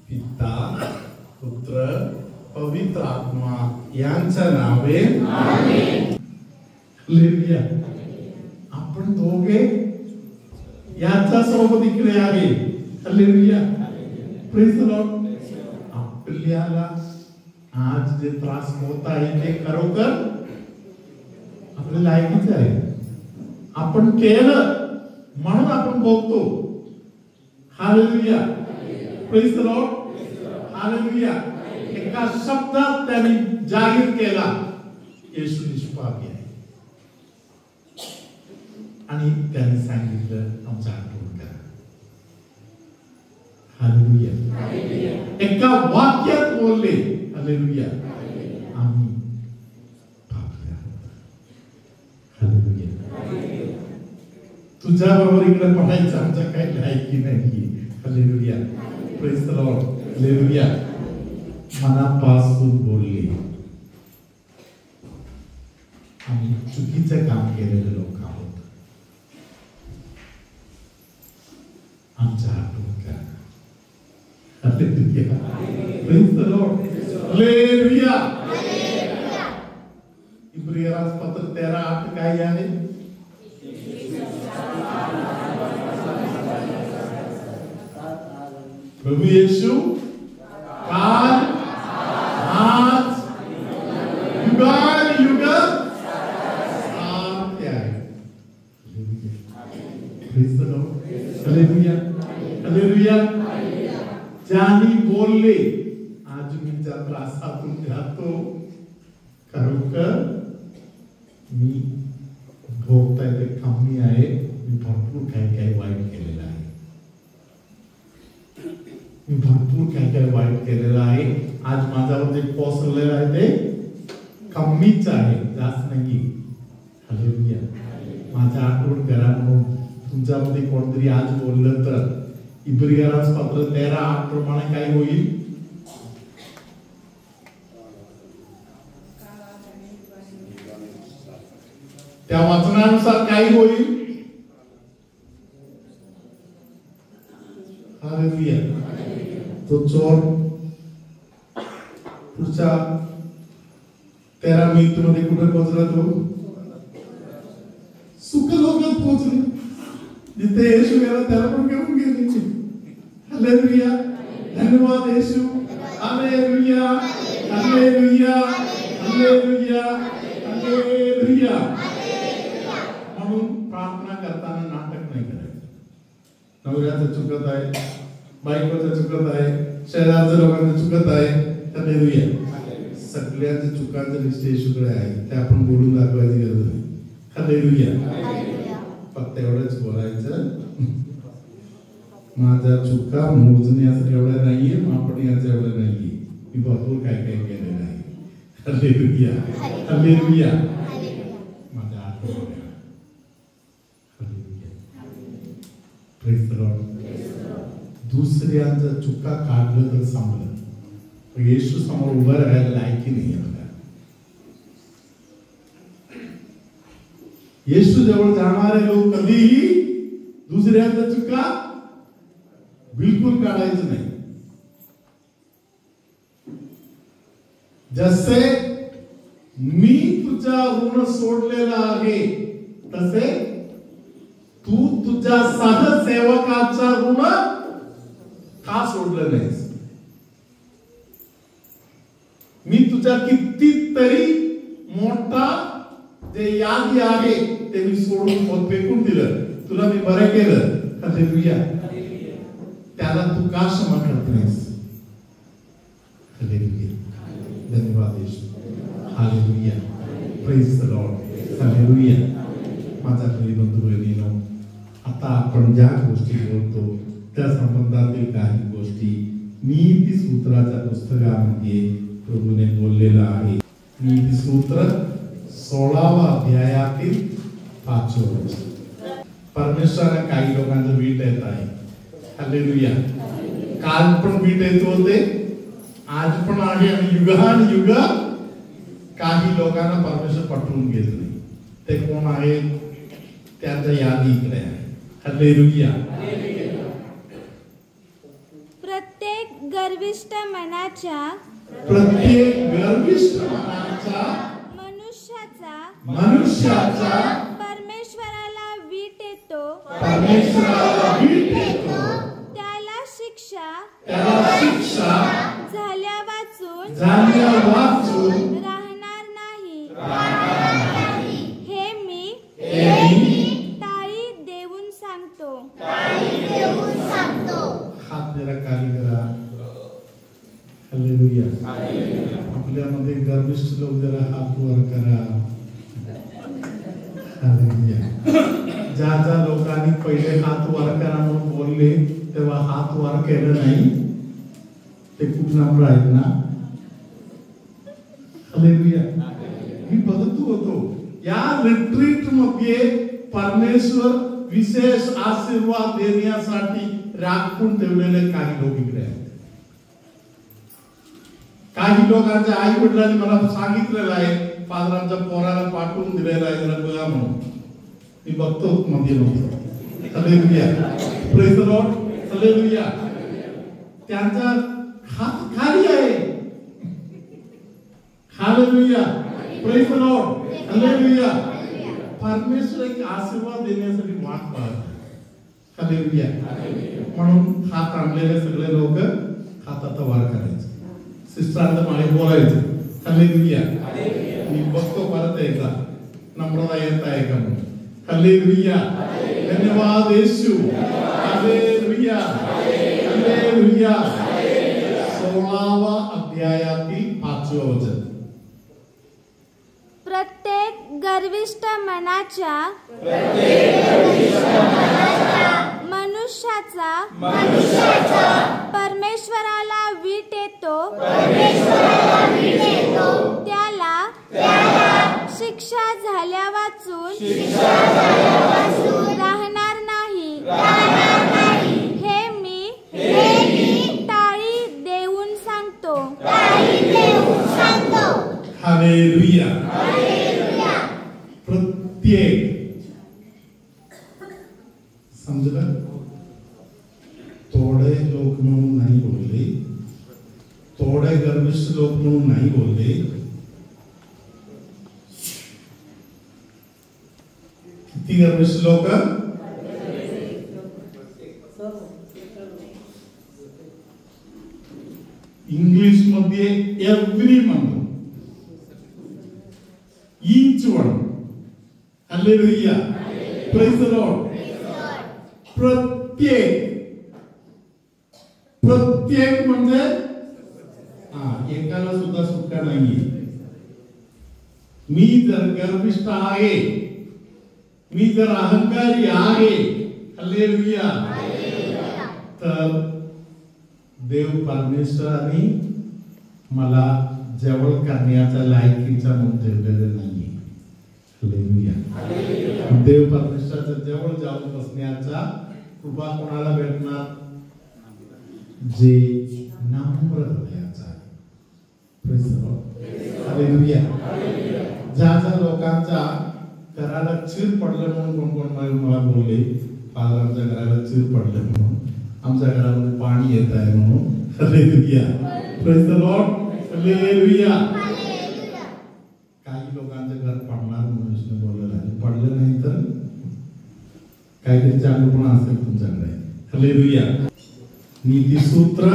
पिता पुत्र पवित्र आत्मा यांच्या नावे आमेन. हालेलुया. आपण दोघे याच्या सोबत इकडे आहे. हालेलुया. Praise the Lord. आपल्याला आज जे त्रास होत आहे ते खरोखर आपल्या लायकीचे आहे. आपण केलं म्हणून आपण भोगतो. Hallelujah. Praise the Lord. Hallelujah. एका शब्दात त्यांनी जाहीर केला येशू निष्पापी आहे आणि त्यांनी सांगितलं आमचा आठवण करा. हालेलुया. एका वाक्यात बोलले. हालेलुया. आम्ही पापी आहोत. हालेलुया. तुझ्या बरोबर इकडे पडायचं आमच्या काही लायकी नाही. Hallelujah. Praise the Lord. Hallelujah. मनापासून बोलले. आम्ही चुकीचं काम केलेले लोक आहोत. आमचा आठवण करा. Hallelujah. Praise the Lord. Hallelujah. इब्रियरास पत्र 13:8 काय आहे? प्रभू येशू काल आज युगानुयुग सारखे आहे. Praise the Lord. Hallelujah. Hallelujah. ज्यांनी बोलले आज मी ज्या त्रासातून जातो खरोखर मी भोगताय ते कमी आहे. मी भरपूर काही वाईट केलेलं आहे. मी भरपूर काही वाईट केलेलं आहे. आज माझ्यावर जे कोसळलेलं आहे ते कमीच आहे, जास्त नाही. हालेलुया. माझा आठवण करा. म्हणून तुमच्यामध्ये कोणतरी आज बोललं तर इब्रियरास पत्र 13:8 प्रमाणे काय होईल? त्या वचनानुसार काय होईल? हालेलुया. तो चोर पुढच्या 13 मिनिट मध्ये कुठे पोहोचला? तो सुख लोकात पोहोचले. जिथे येशू गेला त्याला पण घेऊन गेले. हालेलुया. धन्यवाद येशू. हालेलुया. हालेलुया. हालेलुया. हालेलुया. म्हणून प्रार्थना करताना नाटक नाही करायचं. नवऱ्याचं चुकत आहे, बायकोचं चुकत आहे, शहराच्या लोकांचं चुकत आहे. हालेलुया. सगळ्यांच्या चुकांचं लिस्ट येशूकडे आहे. ते आपण बोलून दाखवायची गरज नाही. हालेलुया. फक्त एवढंच बोलायचं माझ्या चुका मोजण्यासाठी एवढ्या नाहीये, मापण्याचं एवढं नाहीये. मी भरपूर काय केलेलं आहे. हालेलुया. हालेलुया. माझ्या आठवण करा. हालेलुया. Praise the Lord. दुसऱ्यांच्या चुका काढलं तर सांगलं, पण येशू समोर उभं राहायला लायकी नाही आपल्याला. येशू जवळ जाणारे लोक कधीही दुसऱ्यांच्या चुका बिलकुल काढायचं नाही. जसे मी तुझा ऋण सोडलेला आहे तसे तू तुझ्या सहसेवकाचा ऋण का सोडलं नाहीस? मी तुझ्या कितीतरी मोठा जे यादी आहे ते मी सोडून फेकून दिलं. तुला मी बरं केलं. हालेलुया. त्याला तू का क्षमा करत नाहीस? हालेलुया. धन्यवाद येशू. Hallelujah. Praise the Lord. Hallelujah. माझा प्रिय बंधू भगिनींनो, आता आपण ज्या गोष्टी बोलतो त्या संबंधातील काही गोष्टी नीती सूत्राच्या पुस्तकामध्ये प्रभूने बोललेला आहे. नीती सूत्र 16व्या अध्यायातील 5वं वचन. परमेश्वराने काही लोकांचं वीट येत आहे. हालेलुया. काल पण वीट येत होते, आज पण आहे आणि युगानुयुग काही लोकांना परमेश्वर पटवून घेत नाही. ते कोण आहे? त्यांच्या यादी इकडे आहे. हालेलुया. प्रत्येक गर्विष्ठ मनाच्या मनुष्याचा परमेश्वराला वीट येतो, त्याला शिक्षा झाल्या वाचून राहणार नाही, हे मी टाळी देऊन सांगतो. हात जरा खाली करा. हालेलुया. आपल्यामध्ये गर्विष्ठ लोक जरा हात वर करा. हालेलुया. ज्या लोकांनी पहिले हात वर करा म्हणून बोलले तेव्हा हात वर केलं नाही ते खूप नम्र आहेत ना. हालेलुया. मी बघतो होतो या रिट्रीट मध्ये परमेश्वर विशेष आशीर्वाद देण्यासाठी राखून ठेवलेले काही लोक इकडे आहेत. काही लोकांच्या आई वडिलांनी मला सांगितलेलं आहे, फादरांच्या पोराला पाठवून दिलेलं आहे, जरा बघा म्हणून. मी बघतो मध्ये hallelujah. Praise the Lord. Hallelujah. त्यांचा हात खाली आहे. Hallelujah. Praise the Lord. Hallelujah. परमेश्वर एक आशीर्वाद देण्यासाठी वाट पाहत. हालेलुया. म्हणून हात आणलेले सगळे लोक हात आता वर करायचे. सिस्टरांचं मागे बोलायचं. हालेलुया. मी बघतो परत एकदा नम्रता येत आहे का म्हणून. हालेलुया. धन्यवाद येशू. हालेलुया. हालेलुया. 16वा अध्यायातील 5वे वचन. प्रत्येक गर्विष्ठ मनाच्या मनुष्याचा परमेश्वराला वीट येतो, त्याला शिक्षा झाल्या वाचून राहणार नाही, हे मी टाळी देऊन सांगतो. हालेलुया. प्रत्येक समजलं. थोडे लोक म्हणून नाही बोलले, थोडे गर्विष्ठ लोक म्हणून नाही बोलले. किती गर्विष्ठ लोक? इंग्लिश मध्ये एव्हरी म्हणतो, each one. Hallelujah. Praise the Lord. प्रत्येक म्हणजे एकाला सुद्धा सुटका नाहीये. मी जर गर्विष्ठ आहे, मी जर अहंकारी आहे, हालेलुया, तर देव परमेश्वराने मला जवळ करण्याचा लायकीचा म्हणून ठेवलेलं नाहीये. हालेलुया. देव परमेश्वराच्या जवळ जाऊन बसण्याचा कृपा कोणाला भेटणार? जे नम्र हृदयाचा आहे. Praise the Lord. हालेलुया. ज्या लोकांच्या घराला चीर पडलं म्हणून कोण मला बोलले, फादरांच्या घराला चीर पडलं म्हणून, आमच्या घरामध्ये पाणी येत आहे म्हणून. Hallelujah. Praise the Lord. Hallelujah. काही लोकांचं घर पडणार म्हणून बोललेलं आहे. पडलं नाही तर काहीतरी चांगलं असेल तुमच्याकडे. हालेलुया. नीतिसूत्र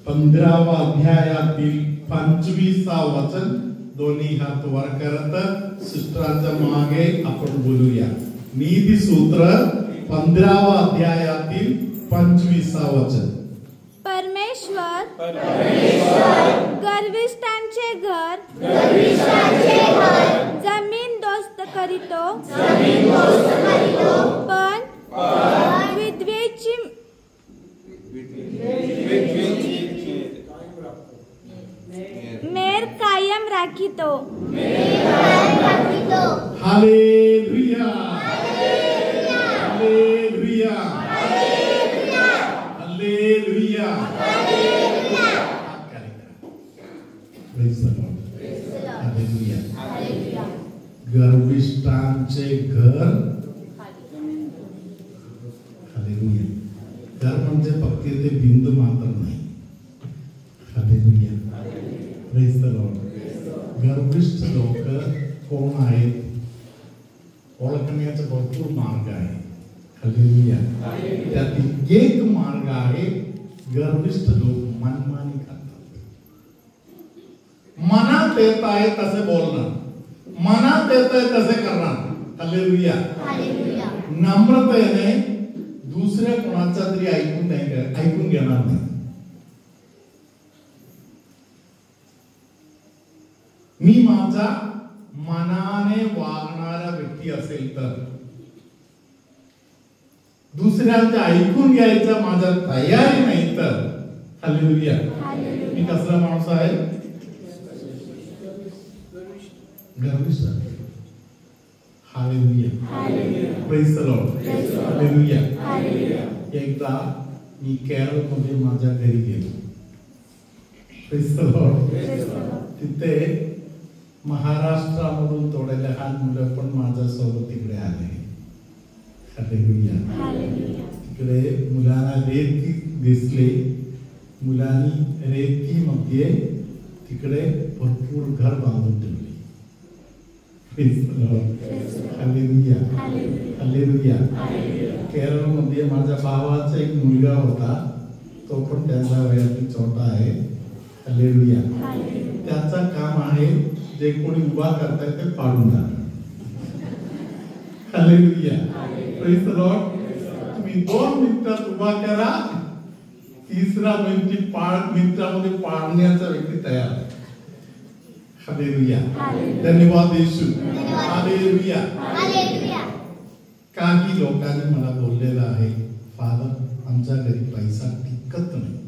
15वा अध्यायातील 25वा वचन. दोन्ही हात वर करत सिस्टरांच्या मागे आपण बोलूया. नीतिसूत्र 15वा अध्यायातील 25वा वचन. परमेश्वर गर्विष्ठांचे घर जमीन दोस्त करीतो, पण विधवेची मेर कायम राखितो. Hallelujah. Hallelujah. Hallelujah. Praise the Lord. Hallelujah. गर्विष्ठांचे घर. हालेलुया. घर म्हणजे फक्त ते बिंदू मात्र नाही. कोण आहेत ओळखण्याचा भरपूर मार्ग आहे. हालेलुया. त्यातील एक मार्ग आहे गर्विष्ठ लोक मनमानी करतात. मनात येत आहे तसे बोलणार, मनात येत आहे तसे करणार. हालेलुया. नम्रतेने दुसऱ्या कोणाचा तरी ऐकून घेणार नाही. मी माझा मनाने वागणारा व्यक्ती असेल तर दुसऱ्याचं ऐकून घ्यायचा माझा तयारी नाही तर हालेलुया मी कसला माणूस आहे? गर्विष्ठ. Hallelujah. Praise the Lord. Hallelujah. एकदा मी केरळमध्ये माझ्या घरी गेलो. Praise the Lord. तिथे महाराष्ट्रामधून थोडे लहान मुलं पण माझ्यासोबत तिकडे आले. तिकडे मुलांना रेती दिसले. मुलांनी रेतीमध्ये तिकडे भरपूर घर बांधून ठेवले. हालेलुया. हालेलुया. केरळमध्ये माझ्या भावाचा एक मुलगा होता, तो पण त्यांचा वयातील छोटा आहे. हालेलुया. त्याचा काम आहे जे कोणी उभा करताय ते पाडून जाणार. हालेलुया. Praise the Lord. तुम्ही 2 मिनिटात उभा करा, तिसरा मिनिटामध्ये पाडण्याचा व्यक्ती तयार आहे. हालेलुया. धन्यवाद येशू. हालेलुया. काही लोकांनी मला बोललेलं आहे, फादर आमच्या घरी पैसा टिकत नाही,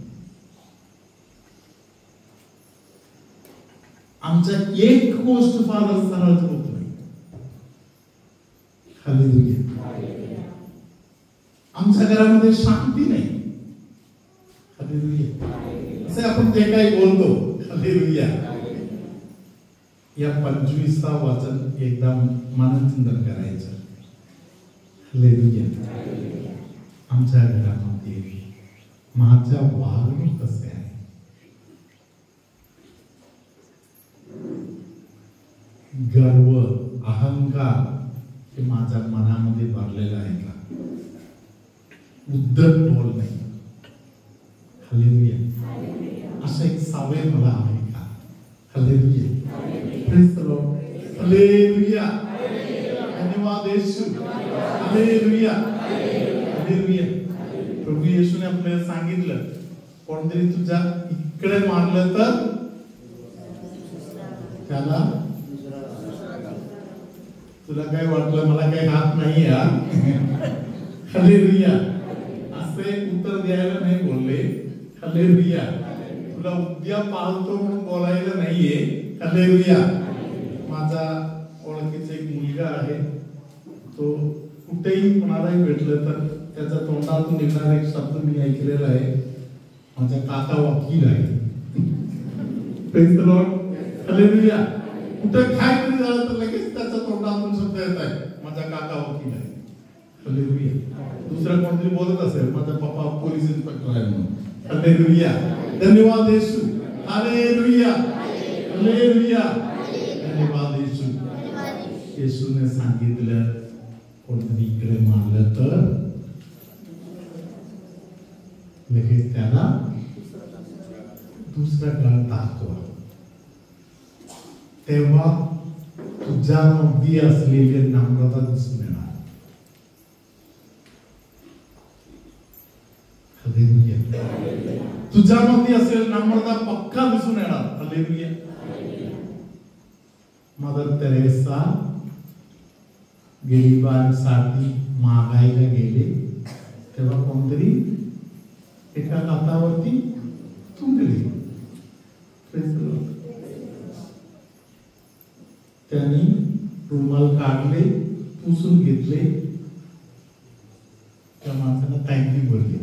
आमच्या एक गोष्ट फादर सरळ होत नाही. हालेलुया. आमच्या घरामध्ये शांती नाही. हालेलुया. असे आपण जे काही बोलतो. हालेलुया. या 25वा वचन एकदा मनचिंतन करायचं. हालेलुया. आमच्या घरामध्ये माझ्या वागणूक कसे आहे? गर्व, अहंकार हे माझ्या मनामध्ये भरलेलं आहे का? उद्धट बोल नाही. हालेलुया. असं एक सवय मला आहे का? Hallelujah. Praise the Lord. Hallelujah. धन्यवाद येशू. हालेलुया. हालेलुया. प्रभू येशूने आपल्याला सांगितलं, कोणतरी तुझ्या इकडे मारलं तर त्याला, तुला काय वाटलं मला काही हात नाही यार? हालेलुया. असे उत्तर द्यायला नाही बोलले. हालेलुया. तुला उद्या पाहतो म्हणून बोलायला नाहीये. हालेलुया. माझा ओळखीचा एक मुलगा आहे, तो कुठेही कोणालाही भेटलं तर त्याच्या तोंडातून निघणारा एक शब्द मी ऐकलेला आहे, माझा काका वकील आहे. Praise the Lord. हालेलुया. कुठे काय तरी झालं तर लगेच त्याच्या तोंडातून शब्द येत आहे, माझा काका वकील आहे. हालेलुया. दुसरा कोणतरी बोलत असेल, माझा पप्पा पोलीस इन्स्पेक्टर आहे म्हणून. हालेलुया. धन्यवाद येशू. हालेलुया. हालेलुया. धन्यवाद येशू. येशूने सांगितलं, कोणतरी इकडे मारलं तर लगेच त्याला दुसरा गळ दाखवा. तेव्हा तुझ्यामध्ये असलेली नम्रता दिसून येणार. हालेलुया. तुझ्यामध्ये असलेली नम्रता पक्का दिसून येणार. हालेलुया. मदर तेरेसा गरिबांसाठी मागायला गेले तेव्हा कोणतरी एका हातावरती तुंबली. त्यांनी रुमाल काढले, पुसून घेतले, त्या माणसाला थँक्यू बोलले.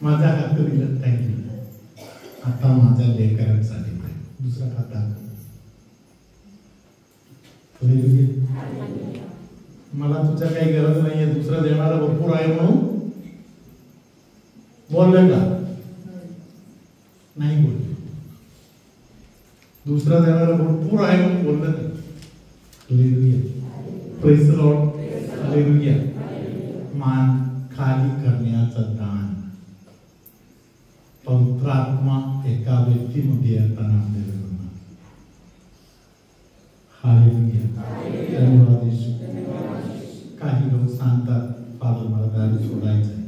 माझ्या हात दिलं थँक्यू. आता माझ्या लेकरांसाठी दुसरा हात. मला तुझ्या काही गरज नाहीये, दुसरा देणारा भरपूर आहे म्हणून बोलले का? नाही बोलले. दुसरा देणारा भरपूर आहे म्हणून बोलले नाही. Hallelujah. Praise the Lord. Hallelujah. मान खाली करण्याचं दान पवित्र आत्मा एका व्यक्तीमध्ये येताना आपल्याला होणार. हालेलुया. धन्यवाद येशू. काही लोक सांगतात फादर मला दारू सोडायचं आहे,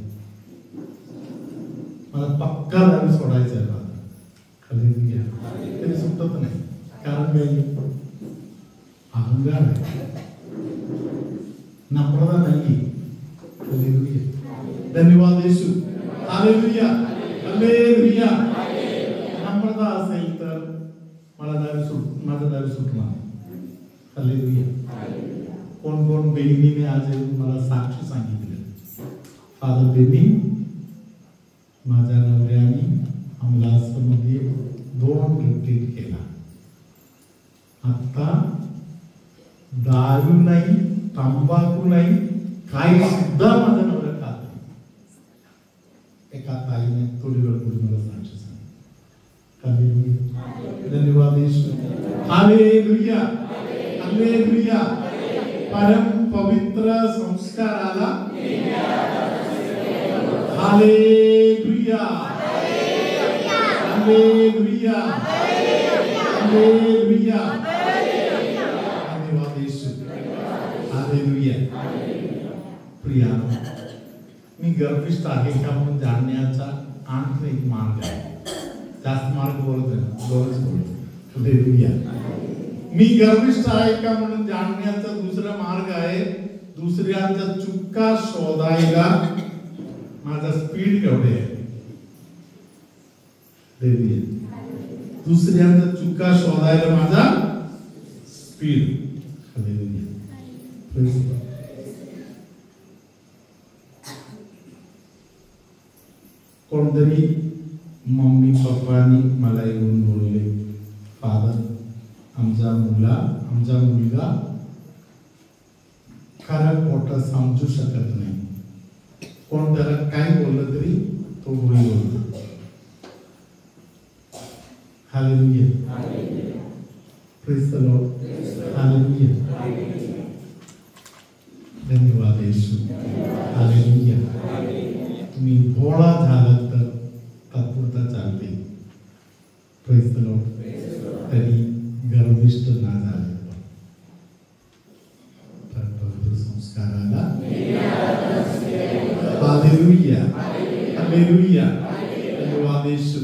मला पक्का दारू सोडायचं आहे फादर. हालेलुया. तरी सुटत नाही. कारण काही अहंकार आहे, नम्रता नाही. हालेलुया. धन्यवाद येशू. हालेलुया. हालेलुया. नम्रता असेल तर माझा दारू सुटणार. हालेलुया. कोण कोण बहिणीने आज मला साक्षी सांगितलं, फादर बेबी माझ्या नवऱ्याने अमलासमध्ये 2 रिट्रीट केला. आता दारू नाही, तंबाखू नाही, काही सुद्धा माझ्या नवऱ्या खात नाही. एका ताईने थोडी वेळ पूर्वी मला साक्षी सांगितली. धन्यवाद येशू. हालेलुया. हालेलुया. परम पवित्र संस्काराला हालेलुया. हालेलुया. हालेलुया. धन्यवाद येशू. हालेलुया. प्रिया, मी गर्विष्ठ आहे का म्हणून जाणण्याचा आणखी एक मार्ग आहे. जास्त मार्ग बोलत नाही. हालेलुया. मी गर्विष्ठ आहे का म्हणून जाणण्याचा दुसरा मार्ग आहे, दुसऱ्यांच्या चुका शोधायला माझा स्पीड केवढे आहे. दुसऱ्यांच्या चुका शोधायला माझा स्पीड. कोणतरी मम्मी पप्पानी मला येऊन बोलले, फादर आमचा मुलगा खरं खोटं समजू शकत नाही. कोण त्याला काय बोललं तरी तो होई बोलतो. Hallelujah. Praise the Lord. Hallelujah. धन्यवाद येशू. हालेलुया. तुम्ही भोळा झालं तर तात्पुरता चालते. Praise the Lord. तरी गर्विष्ठ ना झाले तर पवित्र संस्काराला हालेलुया. हालेलुया. धन्यवाद येशू.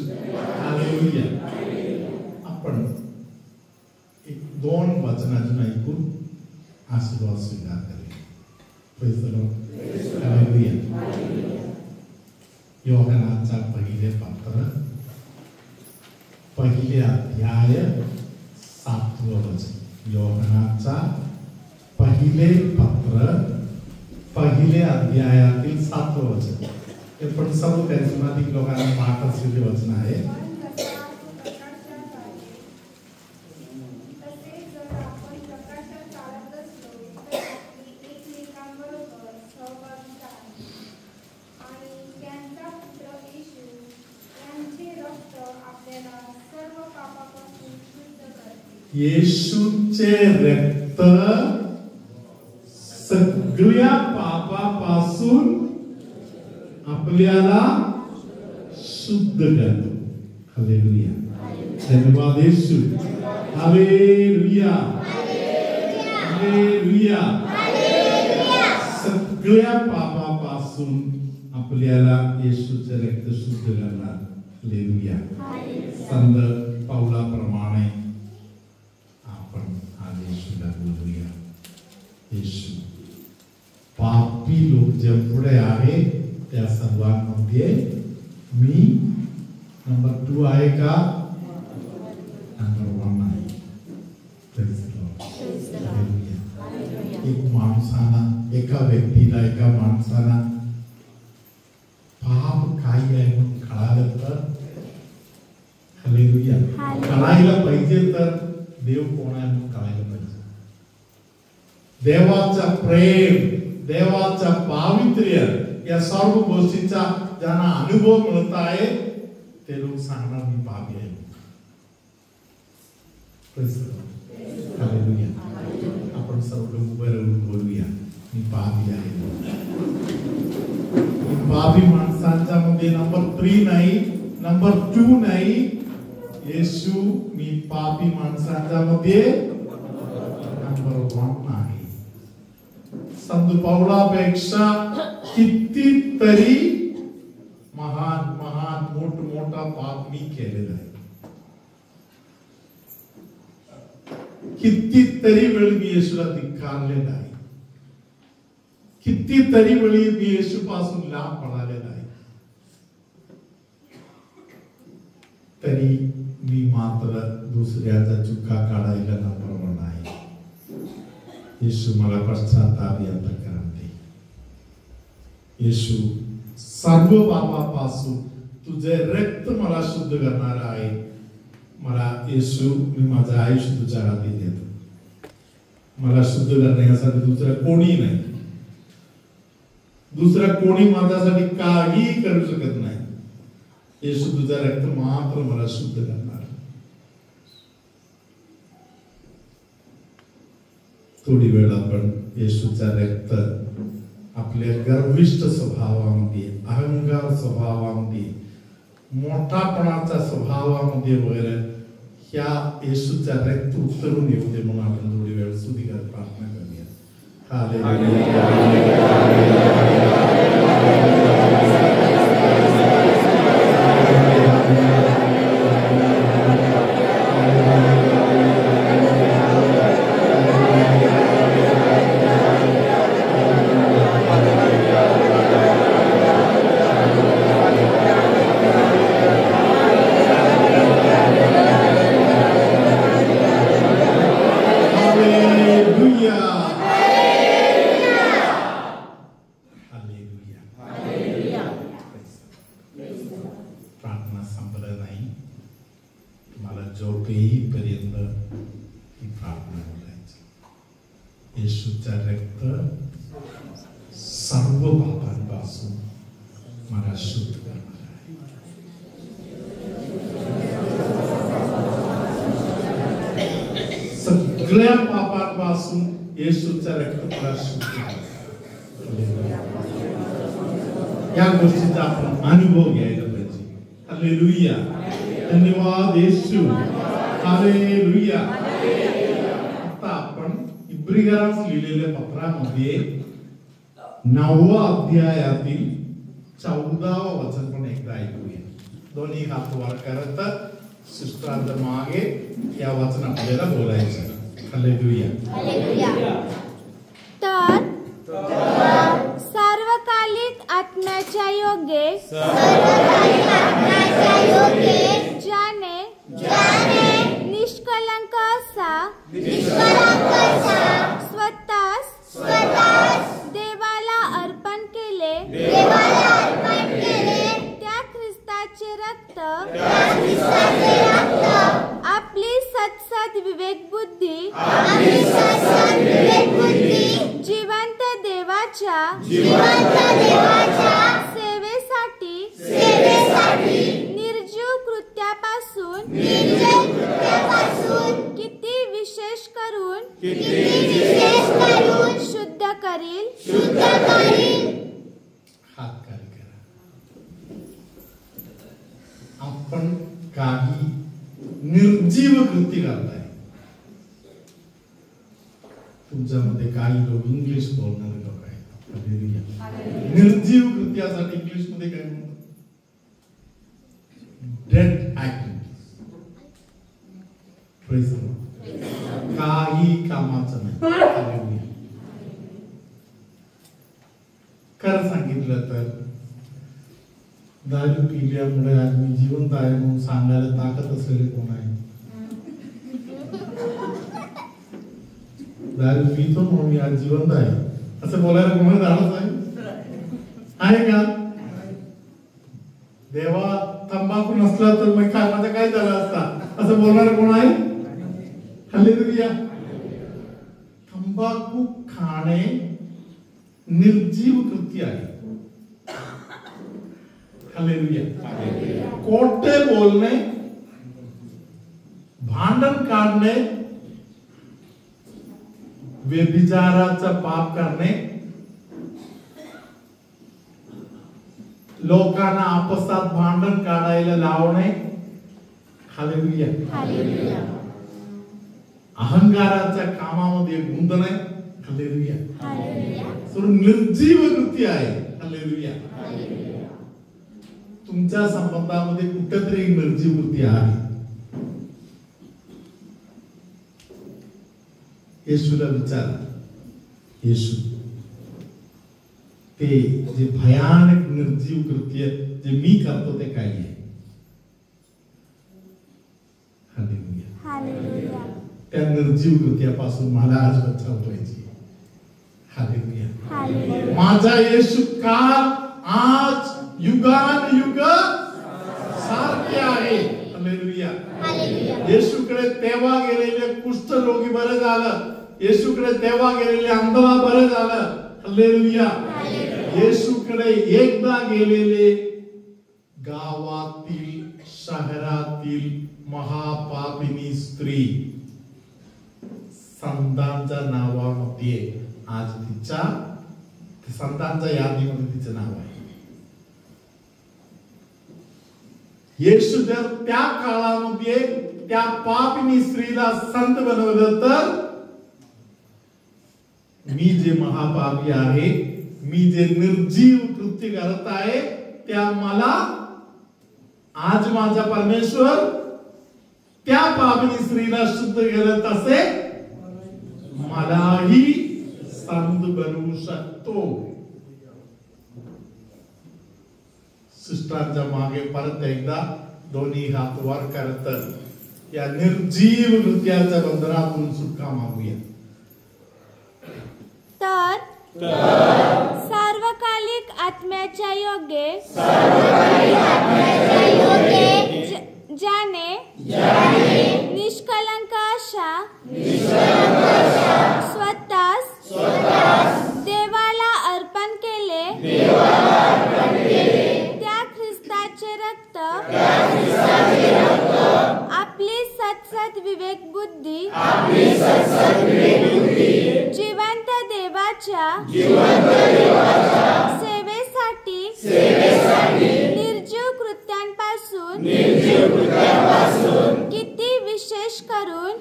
हालेलुया. आपण 1-2 वचनातून ऐकून आशीर्वाद स्वीकार करूया. Praise the Lord. हालेलुया. योहानाचा पहिले पत्र, पहिले अध्याय 7वं वचन. योहानाचा पहिले पत्र, पहिले अध्यायातील 7वं वचन. हे पण सर्व कॅरिस्मॅटिक लोकांना पाठ असलेले वचन आहे. येशूचे रक्त सगळ्या पापापासून आपल्याला शुद्ध करतो. हालेलुया. धन्यवाद येशू. हालेलुया. हालेलुया. सगळ्या पापापासून आपल्याला येशूचे रक्त शुद्ध करणार. हालेलुया. संत पौलाप्रमाणे आपण आज येशूला बोलूया. येशू पापी लोक जेवढे आहे त्या सर्वांमध्ये मी नंबर 2 आहे का? नंबर 1 आहे. एक माणसाला, एका व्यक्तीला, एका माणसाला पाप काय आहे म्हणून कळालं तर, हालेलुया, कळायला पाहिजे तर देव कोण आहे म्हणून कळायला पाहिजे. देवाचा प्रेम, देवाचा पावित्र्य, या सर्व गोष्टीचा ज्यांना अनुभव मिळत आहे ते लोक सांगणार मी पापी आहे. हालेलुया. आपण सर्व उभं राहून बोलूया. मी पापी आहे. पापी माणसांच्या मध्ये नंबर 3 नाही, नंबर 2 नाही. येशू मी पापी माणसांच्या मध्ये नंबर 1 आहे. संत पौलापेक्षा कितीतरी महान महान मोठा पाप मी केलेला आहे. कितीतरी वेळी मी येशूला धिक्कारलेला आहे. कितीतरी वेळी मी येशू पासून लांब पळालेला आहे. तरी मी मात्र दुसऱ्याचा चुका काढायला नंबर 1 आहे. येशू मला पश्चाताप यात करते. येशू सर्व पापापासून तुझे रक्त मला शुद्ध करणार आहे. मला येशू मी माझं आयुष्य तुझ्या हाती देतो. मला शुद्ध करण्यासाठी दुसरा कोणी नाही. दुसरा कोणी माझ्यासाठी काही करू शकत नाही. येशू तुझा रक्त मात्र मला शुद्ध करणार. थोडी वेळ आपण येशूचा रक्त आपल्या गर्विष्ठ स्वभावामध्ये, अहंकार स्वभावामध्ये, मोठापणाच्या स्वभावामध्ये वगैरे ह्या येशूचा रक्त उतरून येऊ दे म्हणून आपण थोडी वेळ स्तुतिगात प्रार्थना करूया. हालेलुया. प्रार्थना संपलं नाही. मला झोपेपर्यंत ही प्रार्थना बोलायची. येशूचा रक्त सर्व पापांपासून मला शुद्ध करणार आहे. सगळ्या पापांपासून येशूचा रक्त मला शुद्ध करणार. या गोष्टीचा आपण अनुभव घ्यायला पाहिजे. हालेलुया. धन्यवाद येशू. हालेलुया. आता आपण इब्रियरास लिहिलेल्या पत्रामध्ये 9व्या अध्यायातील 14वा वचन पण एकदा ऐकूया. दोन्ही हात वर करत सिस्टरांच्या मागे या वचन आपल्याला बोलायचं. हालेलुया. तर सार्वकालिक आत्म्याच्या योगे ज्याने निष्कलंक असा स्वतःस देवाला अर्पण केले, त्या ख्रिस्ताचे रक्त आपली सत्सद विवेक बुद्धी जिवंत देवाच्या सेवेसाठी निर्जीव कृत्यापासून किती विशेष करून शुद्ध करील. हात खाली करा. आपण काही निर्जीव कृती करताय. तुमच्यामध्ये काही लोक इंग्लिश बोलणारे लोक आहेत. निर्जीव कृत्यासाठी इंग्लिश मध्ये काय म्हणतात? Dead activities. काही कामाचं नाही. खरं सांगितलं तर दारू पिल्यामुळे आज मी जिवंत आहे म्हणून सांगायला ताकद असलेले कोण आहे? दारू पितो म्हणून मी आज जिवंत आहे असं बोलायला कोणाला धाडस आहे का? देवा तंबाखू नसला तर मग काय माझं काय झालं असता असं बोलणार कोण आहे? हालेलुया. तंबाखू खाणे निर्जीव कृती आहे. हालेलुया. खोटे बोलणे, भांडण काढणे, व्यभिचाराचं पाप करणे, लोकांना आपसात भांडण काढायला लावणे, हालेलुया, अहंकाराच्या कामामध्ये गुंतणे, हालेलुया, सर्व निर्जीव कृती आहे, हालेलुया. तुमच्या संबंधामध्ये कुठेतरी निर्जीव कृती आहे. येशूला विचारा, येशू ते जे भयानक निर्जीव कृत्य जे मी करतो ते काय आहे? हालेलुया. त्या निर्जीव कृत्यापासून मला आज बचाव पाहिजे. हालेलुया. माझा येशू काल आज युगान युग सारखे आहे. हालेलुया. येशूकडे तेव्हा गेलेले कुष्ठरोगी बरं झालं, येशूकडे तेव्हा गेलेले अंधवा बरं झालं. हालेलुया. येशूकडे एकदा गेलेले गावातील शहरातील महापापिनी स्त्री संतांच्या नावामध्ये आज तिच्या संतांच्या यादीमध्ये तिचं नाव आहे. येशू जर त्या काळामध्ये त्या पापिनी स्त्रीला संत बनवलं तर मी जे महापापी आहे, मी जे निर्जीव कृत्य करत आहे, त्या मला आज माझा परमेश्वर त्या पापिनी स्त्रीला शुद्ध केलं तसे मलाही संत बनवू शकतो. शिष्टांच्या मागे परत एकदा दोन्ही हात वर करत या निर्जीव कृत्याच्या बंधनातून सुटका मागूया. तर सार्वकालिक आत्म्याच्या योगे ज्याने निष्कलंक अशा स्वतःस देवाला अर्पण केले, त्या ख्रिस्ताचे रक्त आपली सतसत विवेक बुद्धी जिवंत देवाच्या सेवेसाठी निर्जीव कृत्यांपासून किती विशेष करून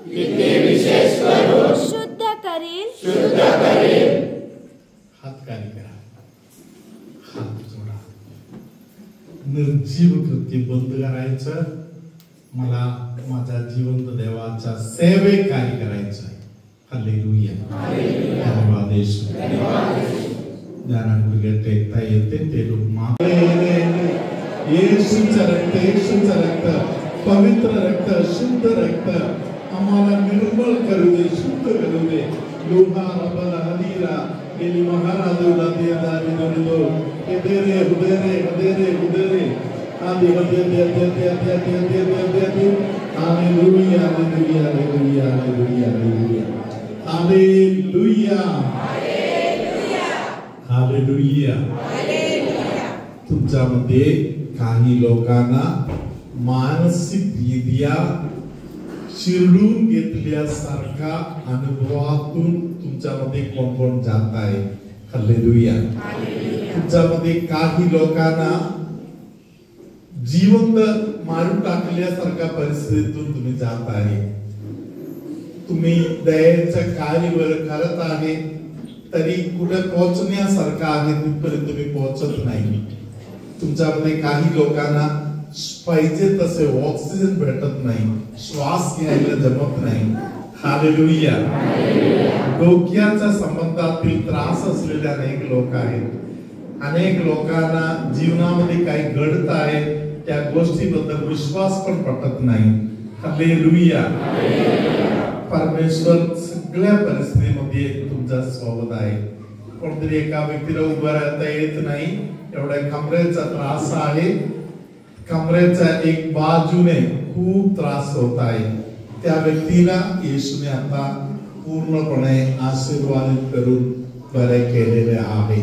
शुद्ध करील. हात कार्य करा, हात जोडा. निर्जीव कृत्य बंद करायचं, मला माझ्या जिवंत देवाच्या सेवे कार्य करायचं आहे. हालेलुया. धन्यवाद येशू. ज्ञानानुग्रह टेकता येते ते लोक येशूचं रक्त पवित्र रक्त, शुद्ध रक्त आम्हाला निर्मळ करू दे, शुद्ध करू दे. लोहा रबला हदीरा गेली महाराजूला दे दारी दो हेदेरे हुदेरे आदि हदे दे. Hallelujah, hallelujah, hallelujah, hallelujah, hallelujah, hallelujah, hallelujah. तुमच्यामध्ये काही लोकांना मानसिकरित्या शिरडून घेतल्यासारखा अनुभवातून तुमच्यामध्ये कोण कोण जात आहे. हालेलुया. तुमच्यामध्ये काही लोकांना जिवंत मारून टाकल्यासारख्या परिस्थितीतून तुम्ही जात आहे. तुम्ही दयेचं कार्य करत आहे तरी कुठे पोहोचण्यासारखं आहे तिथपर्यंत तुम्ही पोहोचत नाही. तुमच्यामध्ये काही लोकांना पाहिजे तसे ऑक्सिजन भेटत नाही, श्वास घ्यायला जमत नाही. हालेलुया. डोक्याच्या संबंधातील त्रास असलेले अनेक लोक आहेत. अनेक लोकांना जीवनामध्ये काही घडत आहे त्या गोष्टीबद्दल विश्वास पण पटत नाही. हालेलुया. परमेश्वर सगळ्या परिस्थितीमध्ये तुमच्या सोबत आहे. कोणतरी एका व्यक्तीला उभं राहता येत नाही, एवढ्या कमरेचा त्रास आहे, कमरेच्या एक बाजूने खूप त्रास होत आहे, त्या व्यक्तीला येशूने आता पूर्णपणे आशीर्वादित करून बरे केलेले आहे.